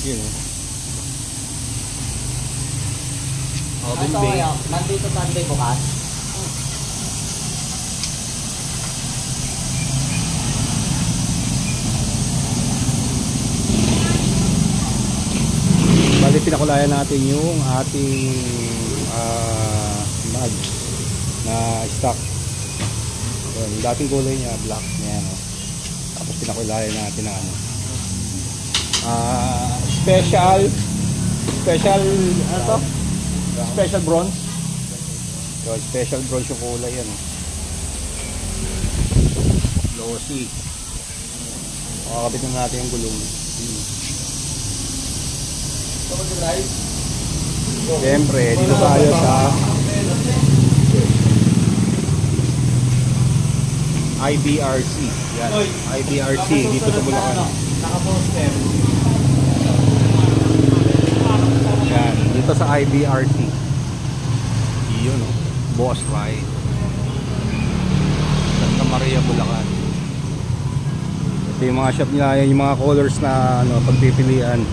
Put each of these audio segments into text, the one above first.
Yun. Oven Ito bake. kayo, Monday to Sunday bukas. Bali pinakulayan natin yung ating mag na stock. Yun, yung dating kulay niya black niya, no? Tapos pinakulayan natin ng ano, special ano to? Special bronze. So, special bronze yung kulay yan, eh. Glossy. Makakabit na natin yung gulong. Siyempre, dito tayo sa IBRC. Yan, IBRC dito sa Bulacan. Naka-poster. Yan, dito sa IBRC. Yun, no? Boss Ride. Santa Maria, Bulacan. Ito yung mga shop nila, yung mga colors na ano, pagpipilian.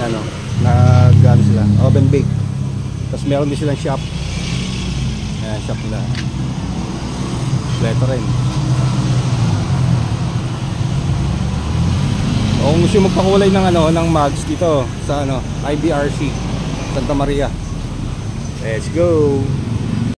Yan, no? Nag-ano sila, oven bake. Tapos meron din silang shop. Yan, shop nila. Kompleto rin. O kung gusto magpakulay ng ano, ng mags dito sa ano, IBRC Santa Maria. Let's go.